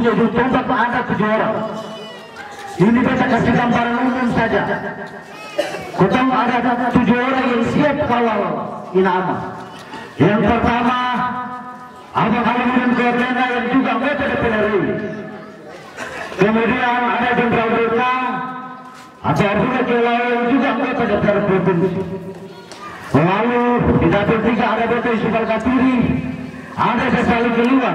punya ujung tombak ada 7 orang. Ini kita kasih gambaran umum saja. Kotong ada 7 orang yang siap kawal Inama. Yang pertama Abang Alimin Kodena yang juga anggota DPR RI. Kemudian ada Jenderal Beka atau Abdullah Kelao yang juga anggota DPR Provinsi. Lalu di dapur 3 ada Dr. Yusuf Al-Katiri, ada Sesali Keluar.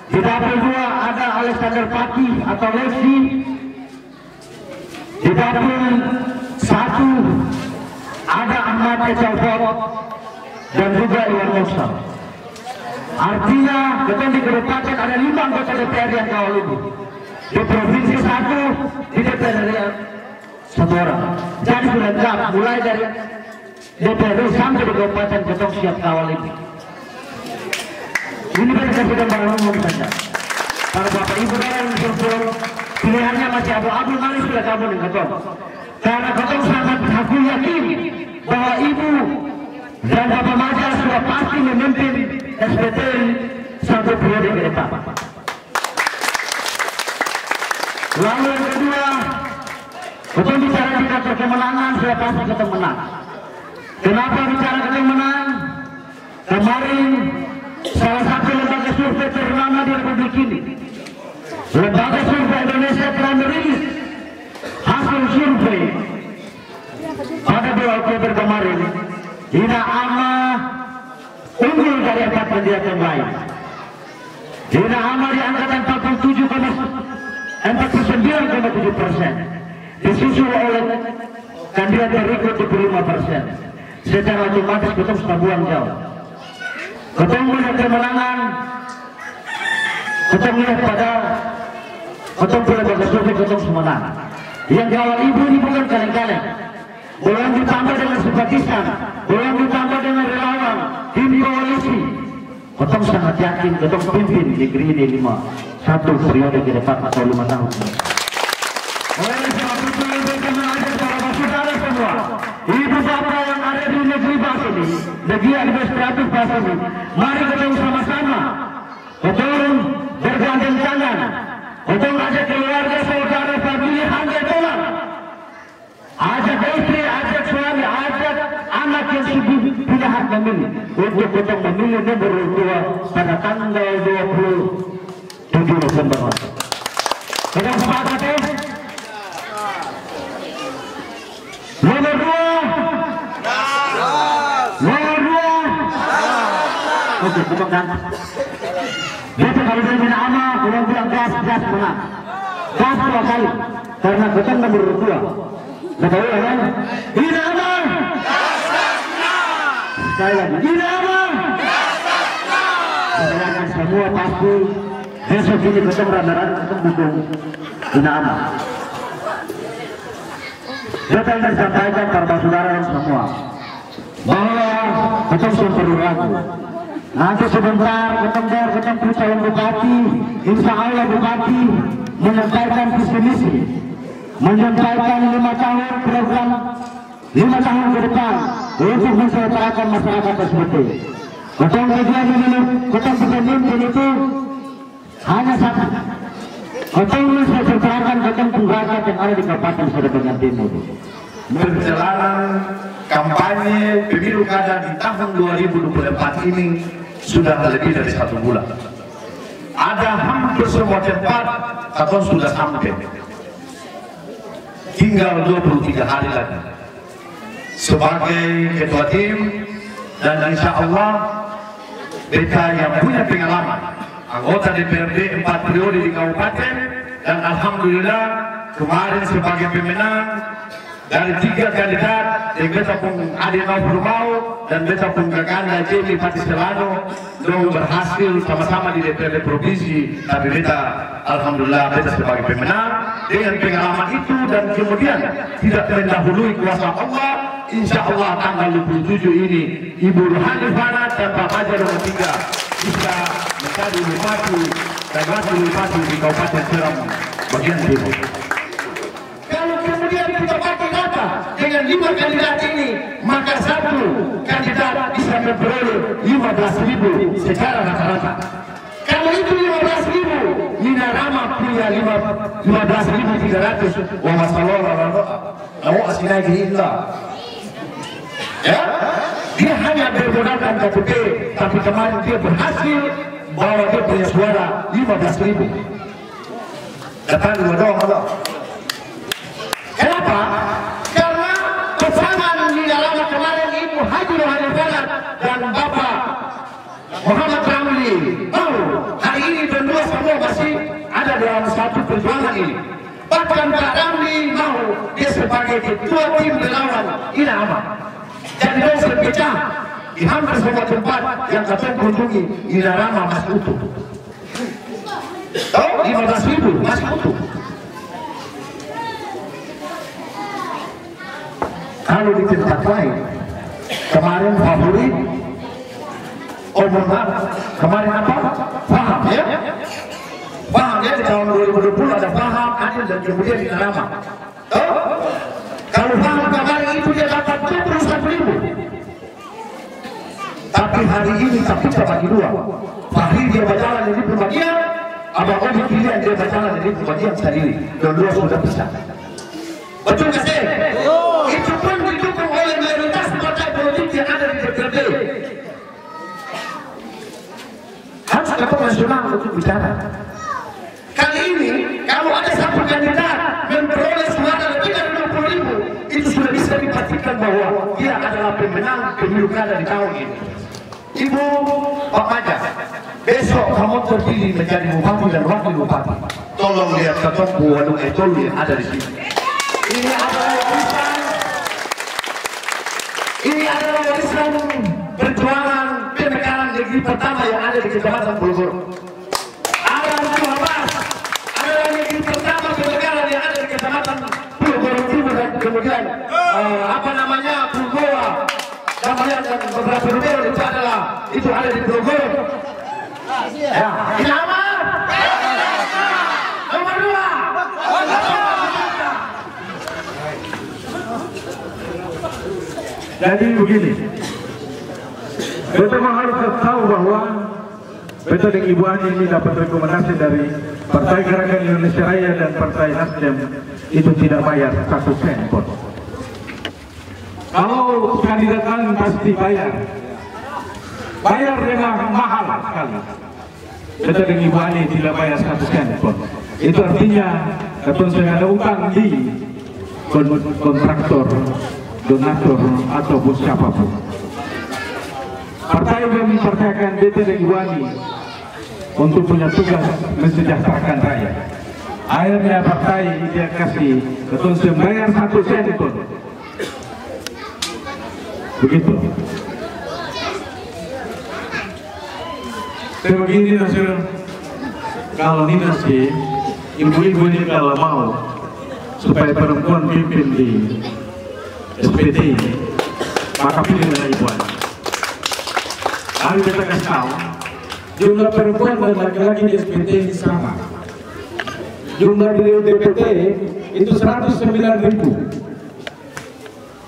Di dapur 2 ada Alexander Paki atau Lexi. Di dapur 1 ada Ahmad Ecalfot dan juga Iwan Musa. Artinya betul di kabupaten ada 5 anggota DPR yang kawal ini. Di provinsi 1 di DPR RI 1 orang. Jadi sudah lengkap mulai dari DPR sampai di kabupaten Kotong siap kawal ini. Ini kan saya sudah umum saja. Para bapak ibu dan ibu pilihannya masih abu-abu, mari sudah gabung dengan Kotong. Karena Kotong sangat aku yakin bahwa ibu dan bapak Maja sudah pasti memimpin SPTN 1 periode ke depan. Lalu yang kedua, Kotong bicara di kantor kemenangan, sudah pasti Kotong menang. Kenapa bicara Kotong menang? Kemarin salah satu lembaga survei ternama di Republik ini, Lembaga Survei Indonesia, telah merilis hasil survei pada 2 Oktober kemarin. Inama unggul dari 4 kandidat yang lain. Inama di angka 49,7%, disusul oleh kandidat yang ikut 25%. Secara otomatis Kotong sudah buang jauh. Kotong melihat kemenangan, Kotong lihat pada Kotong lembaga survei Kotong semenang. Yang kawal ibu ini bukan kaleng-kaleng. Belum ditambah dengan simpatisan, belum ditambah dengan relawan, tim koalisi. Kotong sangat yakin Kotong pimpin negeri ini 1 periode ke depan atau 5 tahun. Oleh sebab itu ibu mengajak para saudara semua, ibu bapak yang ada di negeri Bas ini, negeri administratif Bas ini, mari Kotong sama-sama, Kotong bergandeng tangan, Kotong ajak keluarga, saudara, famili, handai tolak. Ajak istri, ajak suami, ajak anak yang sudah punya hak memilih untuk Kotong memilih nomor 2 pada tanggal 27 November. Kotong sepakat ya? Nomor 2. Nomor 2. Oke, Kotong kan. Besok kalau dia minta ama, Kotong bilang gas menang. Gas 2 kali karena Kotong nomor 2. Betul kan? Inama. Sekali lagi, Inama. Silakan semua pasti besok ini Kotong rame-rame Kotong dukung Inama. Betul yang disampaikan para saudara semua bahwa Kotong sudah perlu ragu. Nanti sebentar Kotong calon bupati, insya Allah bupati menyampaikan visi misi, menyampaikan 5 tahun program 5 tahun ke depan untuk mensejahterakan masyarakat tersebut. Kotong tujuan ini, Kotong pemimpin itu hanya satu. Kotong mensejahterakan Kotong rakyat yang ada di Kabupaten Sedepengan Timur. Perjalanan kampanye pemilu kada di tahun 2024 ini sudah lebih dari 1 bulan. Ada hampir semua tempat Kotong sudah sampai. Tinggal 23 hari lagi sebagai ketua tim, dan insya Allah beta yang punya pengalaman anggota DPRD 4 periode di kabupaten, dan alhamdulillah kemarin sebagai pemenang dari 3 kandidat yang beta pun ada mau dan beta pun gaganda Jamie Pati Selano dong berhasil sama-sama di DPRD provinsi, tapi beta alhamdulillah beta sebagai pemenang dengan pengalaman itu, dan kemudian tidak mendahului kuasa Allah. Insya Allah tanggal 27 ini Ibu Ruhani Fana dan Pak Maja nomor 3 bisa menjadi bupati dan wakil bupati di Kabupaten Seram bagian timur. Kalau kemudian kita pakai data dengan 5 kandidat ini, maka 1 kandidat bisa memperoleh 15.000 secara rata-rata. Kalau itu 15.000, Ina Rama punya 15.300. Wa masalah lalu asinai gila. Ya, Dia hanya bermodalkan KTP, tapi kemarin dia berhasil bawa dia punya suara 15.000. datang dua dong Allah. Kenapa? Karena pasangan di dalam kemarin Ibu Haji Rohani Barat dan Bapak Muhammad Ramli mau hari ini berdua semua masih ada dalam satu perjuangan ini. Bahkan Pak Ramli mau dia sebagai ketua tim relawan Ina Rama. Jadi dia berpecah di hampir semua tempat yang kata kunjungi Ina Rama masih utuh. Oh, 15.000 masih utuh. Kalau di tempat lain, kemarin favorit, oh benar, kemarin apa? Paham ya? Paham ya, di tahun 2020 ada Paham, Adil, dan kemudian Ina Rama. Oh, kalau Paham kemarin itu dia dapat 21.000. Tapi hari ini tak bisa bagi dua. Fahri dia berjalan dari pembagian, Abang Obi pilihan dia berjalan dari pembagian sendiri. Dan dua sudah bisa. Betul nggak sih? Itu pun didukung oleh mayoritas partai politik yang ada di DPRD. Harus dapat nasional untuk bicara. Kali ini, kalau ada satu kandidat memperoleh suara lebih dari 20.000, itu sudah bisa dipastikan bahwa dia adalah pemenang pemilu kada di tahun ini. Ibu Pak Maja, besok kamu terpilih menjadi bupati dan wakil bupati. Tolong lihat ketemu waduk etolu yang ada di sini. Ini adalah warisan perjuangan pemekaran negeri pertama yang ada di Kecamatan Pulau. Alam 12 adalah negeri pertama pemekaran yang ada di Kecamatan Pulau Timur dan kemudian Pulau Kemudian beberapa daerah itu ada di Pulau. Ya, Ilama. Nomor 2. Jadi begini, beta harus tahu bahwa beta dan Ibu Ani ini dapat rekomendasi dari Partai Gerakan Indonesia Raya dan Partai Nasdem itu tidak bayar 1 sen pun. Kalau kandidat lain pasti bayar dengan mahal sekali. Beta dan Ibu Ani tidak bayar 1 sen pun. Itu artinya kalau saya ada utang di kontraktor, donatur ataupun siapapun. Partai mempercayakan beta dan Ibu Ani untuk punya tugas mensejahterakan rakyat. Akhirnya partai dia kasih betul sembayar 1 sen pun. Begitu. Saya begini nasional. Kalau ini sih, ibu-ibu ini kalau mau supaya perempuan pimpin di SPT, maka pilihlah Ibu Ani. Hari kita kasih tahu, jumlah perempuan dan laki-laki di SPT sama. Jumlah di DPT itu 109.000.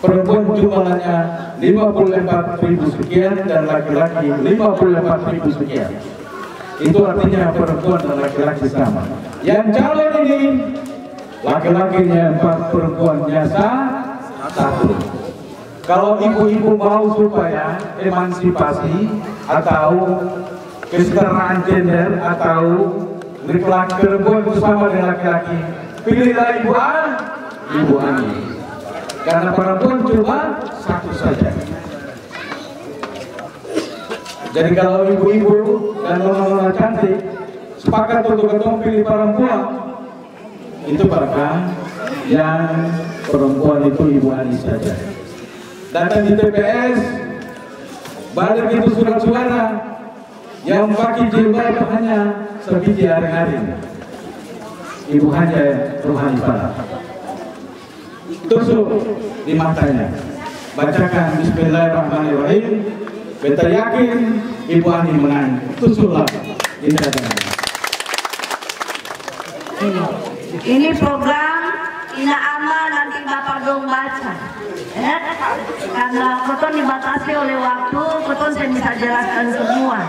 Perempuan jumlahnya 54.000 sekian dan laki-laki 54.000 sekian. Itu artinya perempuan dan laki-laki sama. Yang calon ini laki-lakinya 4, perempuannya 1. Kalau ibu-ibu mau supaya emansipasi atau kesetaraan gender atau laki-laki perempuan bersama dengan laki-laki, pilihlah Ibu Ani. Karena perempuan cuma 1 saja. Jadi kalau ibu-ibu dan nona-nona cantik sepakat untuk ketemu pilih perempuan, itu barangkali yang perempuan itu Ibu Ani saja. Datang di TPS, balik itu surat suara yang pakai jilbab hanya sebiji hari-hari. Ibu Haji Rohani Barat. Tusuk di matanya, bacakan Bismillahirrahmanirrahim. Beta yakin Ibu Ani menang. Tusuklah di dadanya. Ini program Ina Ama nanti Bapak dong baca. Ya? Karena Koton dibatasi oleh waktu, Koton saya bisa jelaskan semua.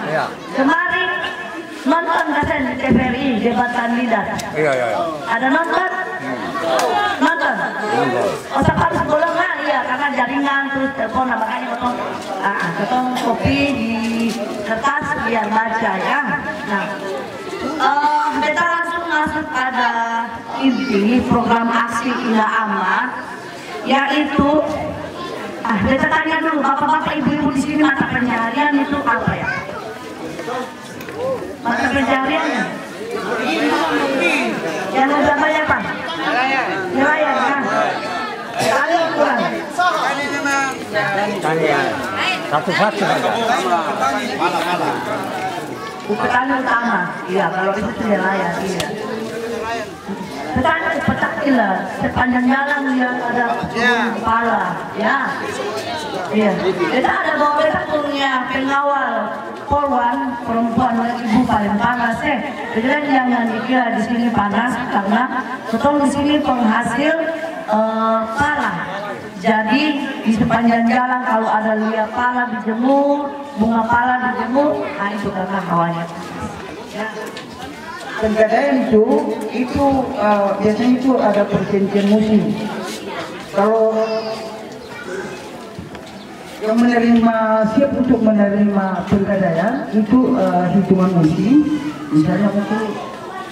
Kemarin Nonton kasih di TVRI debat kandidat. Iya. Ada nonton? Nonton. Oh, harus golongan ya karena jaringan terus telepon makanya ketong kopi di kertas biar baca ya. Nah, kita langsung masuk pada inti program aksi Ina Amat, yaitu kita tanya dulu bapak-bapak ibu-ibu di sini mata pencaharian itu apa ya? Mata pencahariannya? Yang udah banyak Pak? Nelayan kan? Kali kurang? Satu-satu saja. Petani utama, iya kalau itu nelayan, iya. Petani lah, sepanjang jalan dia ada kepala, ya. Iya. Kita ada bawa kita punya pengawal polwan perempuan ibu paling panas jadi jangan dikira di sini panas karena betul di sini penghasil pala. Jadi di sepanjang jalan kalau ada lihat pala dijemur, bunga pala dijemur, nah itu karena hawanya. Ya. Pegadaian itu biasanya itu ada perjanjian musim. Kalau yang menerima siap untuk menerima pegadaian itu hitungan musim, misalnya mungkin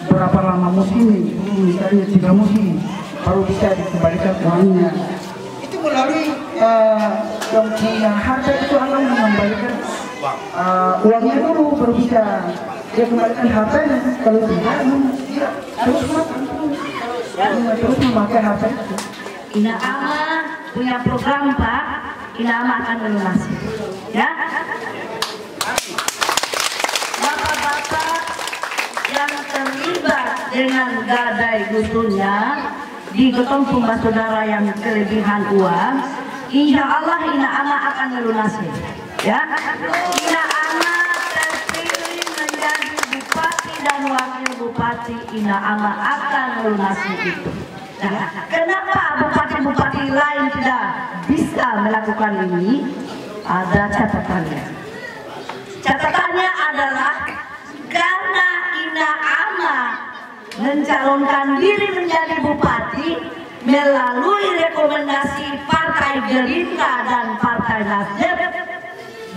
berapa lama musim, misalnya 3 musim, baru bisa dikembalikan uangnya. Itu melalui yang punya harta itu akan mengembalikan uangnya dulu baru bisa dia kembalikan hartanya. Kalau tidak, dia terus memakai harta itu. Ina Amat punya program Pak. Ina Amat akan melunasi, ya. Bapak-bapak yang terlibat dengan gadai dusunnya di kelompok saudara yang kelebihan uang, insya Allah Ina Amat akan melunasi, ya. Ina Amat terpilih menjadi bupati dan wakil bupati, Ina Amat akan melunasi itu. Nah, kenapa bupati-bupati lain tidak bisa melakukan ini? Ada catatannya. Catatannya adalah karena Ina Amat mencalonkan diri menjadi bupati melalui rekomendasi Partai Gerindra dan Partai Nasdem.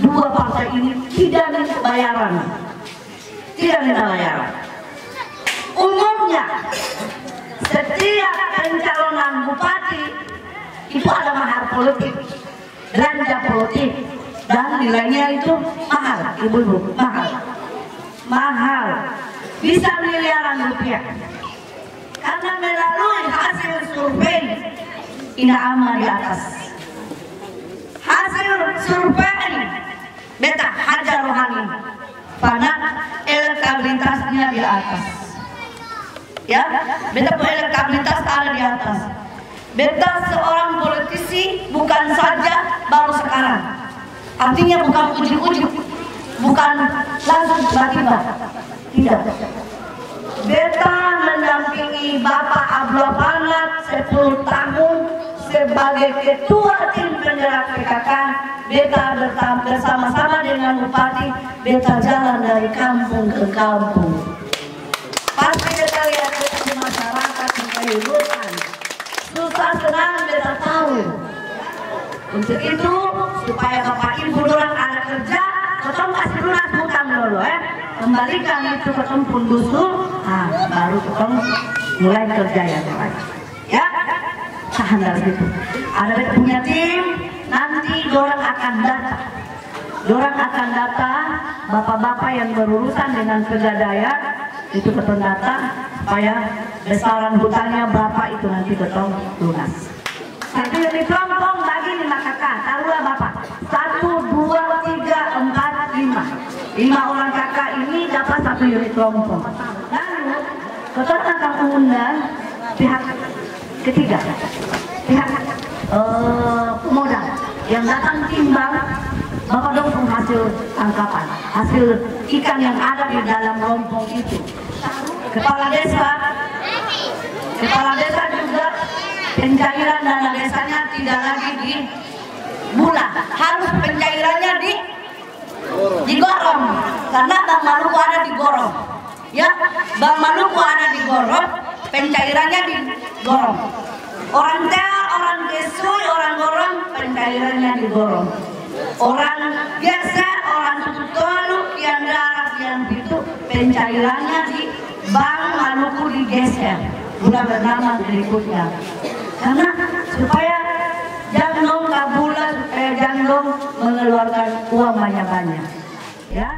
Dua partai ini tidak minta bayaran. Tidak minta bayaran. Umumnya setiap pencalonan bupati itu ada mahar politik, belanja politik, dan nilainya itu mahal, ibu-ibu, mahal, bisa miliaran rupiah. Karena melalui hasil survei Ina Amat di atas. Hasil survei beta Hajar Rohani, pada elektabilitasnya di atas. Ya, beta elektabilitas ada di atas. Beta seorang politisi bukan saja baru sekarang. Artinya bukan ujuk-ujuk, bukan langsung tiba-tiba. Tidak. Beta mendampingi Bapak Abdullah Panat 10 tahun sebagai ketua tim penggerak PKK. Beta bersama-sama dengan Bupati, beta jalan dari kampung ke kampung. Pasti kita lihat di masyarakat di kehidupan susah senang beta tahu. Untuk itu supaya bapak ibu orang ada kerja, ketemu kasih lunas hutang dulu kembalikan itu ketemu pun dusun, baru ketemu mulai kerja yang lain. Ya, tahan dari situ. Ada beta punya tim, nanti orang akan datang. Orang akan datang, bapak-bapak yang berurusan dengan pegadaian itu ketemu datang supaya besaran hutangnya berapa itu nanti ketemu lunas. Satu unit kelompok bagi 5 kakak, taruhlah bapak 1, 2, 3, 4, 5. 5 orang kakak ini dapat 1 unit kelompok. Lalu ketemu akan mengundang pihak ketiga, pihak modal yang datang timbang. Bapak dong penghasil tangkapan, hasil ikan yang ada di dalam rompong itu. Kepala desa juga pencairan dana desanya tidak lagi di bulan, harus pencairannya di Digorong, karena Bank Maluku ada di Gorong. Ya, Bank Maluku ada di Gorong, pencairannya di Gorong. Orang Tel, orang Gesui, orang Gorong, pencairannya di Gorong. Orang Geser, orang Tututolu, Kian Darat, Kian Pitu, pencairannya di Bank Maluku di Geser. Sudah bernama berikutnya. Karena supaya jangan kabulan, jangan mengeluarkan uang banyak-banyak. Ya.